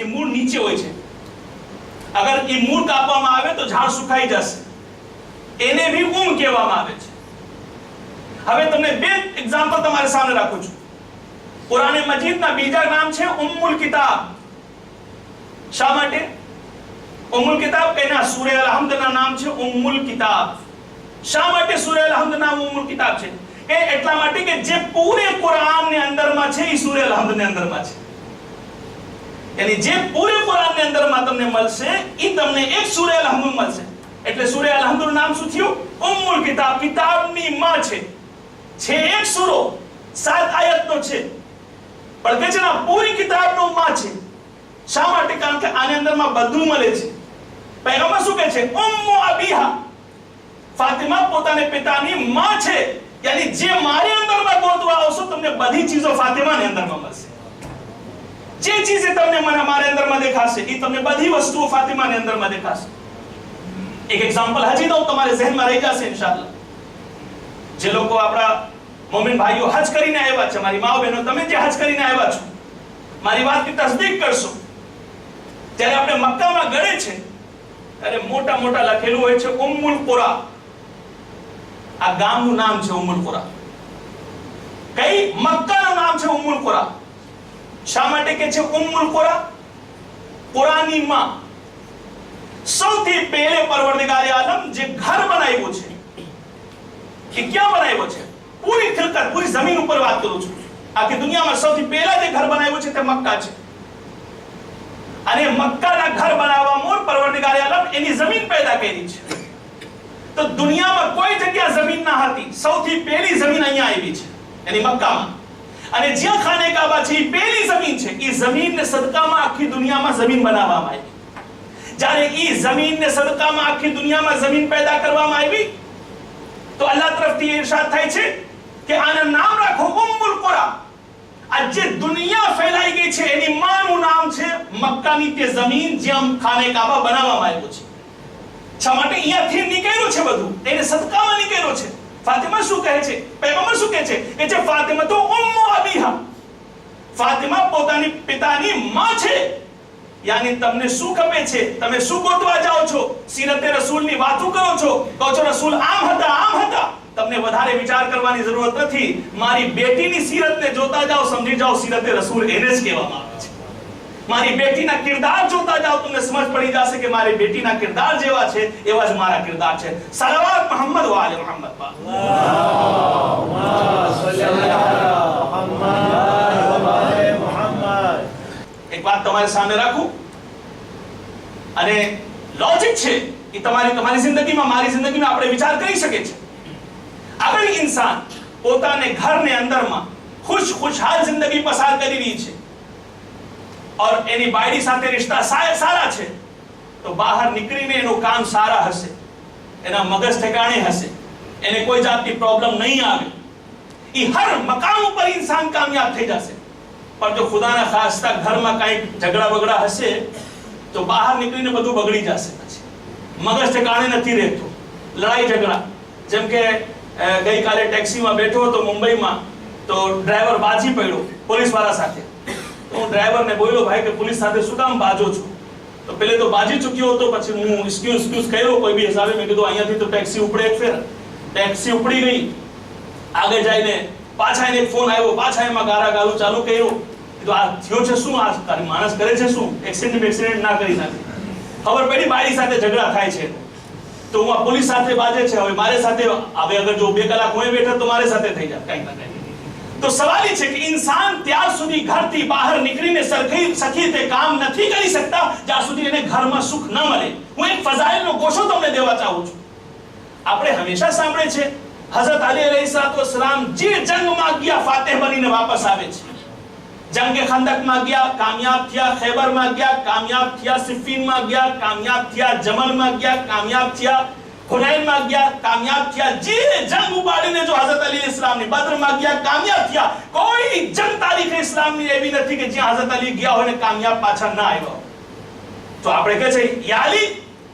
એ મૂળ નીચે હોય છે. અગર એ મૂળ કાપવામાં આવે તો ઝાડ સુકાઈ જશે. એને ભી કહેવામાં આવે છે. હવે તમને બે એક્ઝામ્પલ તમારે સામે રાખું છું. કુરાન મજીદના બીજા નામ છે ઉમ્મુલ કિતાબ. શા માટે ઉમ્મુલ કિતાબ? એના સૂરા અલ-હમ્દના નામ છે ઉમ્મુલ કિતાબ. શા માટે સૂરા અલ-હમ્દ નામ ઉમ્મુલ કિતાબ છે? એ એટલા માટે કે જે પૂરે કુરાનની અંદરમાં છે એ સૂરા અલ-હમ્દની અંદરમાં છે. યાની જે પૂરે કુરાનની અંદરમાં તમને મળશે એ તમને એક સૂરા અલ-હમ્દ મળશે. એટલે સૂરા અલ-હમ્દનું નામ શું થયું? ઉમ્મુલ કિતાબ. કિતાબની માં છે. છે એક સૂરો 7 આયતનો છે, પણ કે છે ને પૂરી કિતાબનો માં છે. શા માટે? કારણ કે આની અંદરમાં બધું મળે છે. પૈગંબર શું કહે છે? ઉમ્મુ અબીહા. ફાતિમા પોતાને પિતાની માં છે. યાની જે મારી અંદરમાં ગોતવા આવશો તમને બધી ચીજો ફાતિમાની અંદરમાં મળશે. જે ચીજે તમને મારી અંદરમાં દેખાશે એ તમને બધી વસ્તુઓ ફાતિમાની અંદરમાં દેખાશે. એક એક્ઝામ્પલ હજી દઉં, તમારે ઝહેનમાં રહી જશે ઇન્શાઅલ્લાહ. જે લોકો આપણા મોમિન ભાઈઓ હજ કરીને આવ્યા છે, મારી માઓ બહેનો, તમે જે હજ કરીને આવ્યા છો, મારી વાતની તસદીક કરશો. જ્યારે આપણે મક્કામાં ગળે છે ત્યારે મોટા મોટા લખેલું હોય છે ઉમ્મુલ કુરા. આ ગામનું નામ છે ઉમ્મુલ કુરા. કઈ? મક્કાનું નામ છે ઉમ્મુલ કુરા. શા માટે કે છે ઉમ્મુલ કુરા? કુરાની માં. સૌથી પહેલે પરવરદિગાર આલમ જે ઘર બનાવ્યું છે એ ક્યાં બનાવ્યો છે? પૂરી ખિલકત, પૂરી જમીન ઉપર વાત કરું છું. આખી દુનિયામાં સૌથી પહેલા જે ઘર બનાવ્યું છે તે મક્કા છે. અને મક્કાના ઘર બનાવવામાં પરવરદિગાર આલમ એની જમીન પેદા કરી છે. તો દુનિયામાં કોઈ જગ્યા જમીન ના હતી, સૌથી પહેલી જમીન અહીંયા આવી છે એની મક્કામાં. અને જ્યાં ખાને કાબા છે એ પહેલી જમીન છે. એ જમીનને સદકામાં આખી દુનિયામાં જમીન બનાવવામાં આવી. જ્યારે એ જમીનને સદકામાં આખી દુનિયામાં જમીન પેદા કરવામાં આવી તો અલ્લાહ તરફથી ઇરશાદ થાય છે કે આનું નામ રાખો ઉમ્મુલ કુરા. આ જે દુનિયા ફેલાઈ ગઈ છે એની માનું નામ છે મક્કાની તે જમીન જ્યાં ખાને કાબા બનાવવામાં આવ્યો છે. શા માટે? અહીંયાથી નીકળ્યું છે બધું, એને સદકામાં નીકળ્યું છે. ફાતિમા શું કહે છે? પૈગંબર શું કહે છે? કે જે ફાતિમા તો ઉમ્મુ અબીહા. ફાતિમા પોતાની પિતાની માં છે. યાની તમને શું ખપે છે? તમે શું ગોતવા જાઓ છો? સીરતે રસૂલની વાતો કરો છો, કહો છો રસૂલ આમ હતા, આમ હતા. તમને વધારે વિચાર કરવાની જરૂરત નથી. મારી બેટીની સીરતને જોતા જાઓ, સમજી જાઓ સીરતે રસૂલ એને જ કહેવામાં આવે છે. મારી બેટીના કિરદાર જોતા જાઓ, તમને સમજ પડી જશે કે મારી બેટીના કિરદાર જેવા છે એવા જ મારા કિરદાર છે. સલાવત મોહમ્મદ વ આલે મોહમ્મદ. અલ્લાહુમ્મા સલ્લી અલા મુહમ્મદ વ આલે મુહમ્મદ. એક વાત તમારી સામે રાખું અને લોજિક છે એ તમારી જિંદગીમાં, મારી જિંદગીમાં આપણે વિચાર કરી શકીએ છીએ. અગર ઇન્સાન પોતાને ઘરને અંદરમાં ખુશહાલ જિંદગી પસાર કરી રહી છે और એની બાયડી સાથે રિશ્તા સારા છે તો બહાર નીકળીને એનું કામ સારા હશે, એના મગજ ઠેકાણે હશે, એને કોઈ જાતની પ્રોબ્લેમ નહીં આવે. એ હર મકામ ઉપર ઇન્સાન કામયાબ થઈ જશે. પણ જો ખુદાના ખાસ્તા ઘરમાં કંઈક ઝઘડા બગડા હશે તો બહાર નીકળીને બધું બગડી જશે. પછી મગજ ઠેકાણે નથી રહેતું, લડાઈ ઝઘડા. જેમ કે ગઈકાલે ટેક્સીમાં બેઠો હતો મુંબઈમાં, તો ડ્રાઈવર બાજી પડ્યો પોલીસવાળા સાથે. તો હું ડ્રાઈવરને બોલ્યો, ભાઈ કે પોલીસ સાથે શું કામ બાજો છો? તો પેલે તો બાજી ચૂક્યો હતો, પછી હું એક્સક્યુઝ કર્યો કોઈ બી હિસાબે. મેં કીધું અહીંયાથી તો ટેક્સી ઉપડે એક ફેર. ટેક્સી ઉપડી ગઈ. આગળ જઈને પાછા એને ફોન આવ્યો, પાછા એમાં ગાળું ચાલુ કર્યું. કીધું આ થયો છે શું? આ તારી માણસ કરે છે શું? એક્સિડન્ટ ના કરી નાખે. ખબર પડી બાયડી સાથે ઝઘડા થાય છે તો હું આ પોલીસ સાથે બાજે છે. હવે મારે સાથે હવે અગર જો 2 કલાક હું બેઠા તો મારે સાથે થઈ જાય કંઈક ના કંઈક. તો સવાલ એ છે કે ઇન્સાન ત્યાર સુધી ઘરથી બહાર નીકળીને સરખી રીતે કામ નથી કરી શકતા જ્યાં સુધી એને ઘરમાં સુખ ન મળે. હું એક ફઝાઇલનો ગોશો તમને દેવા ચાહું છું. આપણે હંમેશા સાંભળે છે હઝરત અલી અલૈહિસ્સલામ જે જંગમાં ગયા ફાતહ બનીને વાપસ આવે છે. જંગે ખંદકમાં ગયા, કામયાબ થયા. ખૈબરમાં ગયા, કામયાબ થયા. સિફીનમાં ગયા, કામયાબ થયા. જમલમાં ગયા, કામયાબ થયા. હુનૈનમાં ગયા, કામયાબ થયા. જે જંગ ઉપાડીને જો હઝરત અલી ઇસ્લામની બદરમાં ગયા, કામયાબ થયા. કોઈ જંગ તારીખે ઇસ્લામની એવી નથી કે જ્યાં હઝરત અલી ગયા હોય ને કામયાબ પાછા ના આવ્યા. તો આપણે કહે છે યા અલી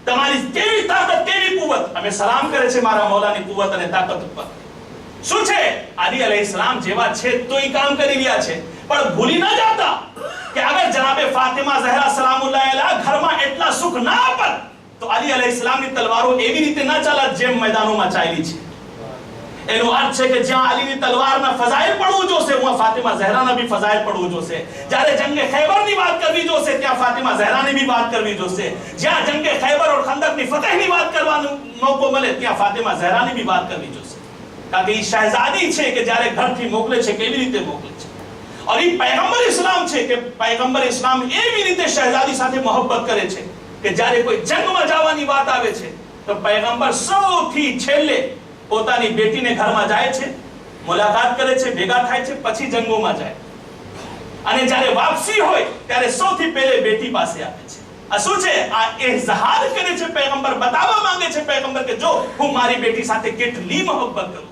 તમારી કેવી તાકાત, કેવી કુવત. અમે સલામ કરે છે મારા મૌલાની કુવત અને તાકાત ઉપર. શું છે? અલી અલૈહિસ્સલામ જેવા છે તો એ કામ કરી રહ્યા છે. પણ ભૂલી ન જાતા કે અગર જનાબે ફાતિમા ઝહરા સલામુલ્લાહ અલૈહા ઘરમાં એટલા સુખ ના આપત તો અલી અલૈહિસ્સલામની તલવારો એવી રીતે ના ચાલત જેમ મેદાનોમાં ચાલી છે. એનો અર્થ છે કે જ્યાં અલીની તલવારના ફઝાઇલ પડવું જોશે હું ફાતિમા ઝહરાના બી ફઝાઇલ પડવું જોશે. જ્યારે જંગે ખૈબરની વાત કરવી જોશે ત્યાં ફાતિમા ઝહરાની બી વાત કરવી જોશે. જ્યાં જંગે ખૈબર और ખંદકની ફતહની વાત કરવાનો મોકો મળે ત્યાં ફાતિમા ઝહરાની બી વાત કરવી જોશે. કારણ કે એ શહેઝાદી છે કે જ્યારે ઘરથી મોકલે છે કેવી રીતે મોકલે છે. और ये पैगंबर इस्लाम છે કે पैगंबर इस्लाम એવી રીતે શહેઝાદી સાથે મોહબ્બત કરે છે કે જ્યારે કોઈ જંગમાં જવાની વાત આવે છે તો पैगंबर સૌથી છેલ્લે પોતાની બેટીને ઘરમાં જાય છે, મુલાકાત કરે છે, ભેગા થાય છે, પછી જંગોમાં જાય અને જ્યારે વાપસી હોય ત્યારે સૌથી પહેલે બેટી પાસે આવે છે. આ શું છે? આ ઇઝહાર કરે છે पैगंबर, બતાવવા માંગે છે पैगंबर કે જો હું મારી બેટી સાથે કેટલી મોહબ્બત કરું.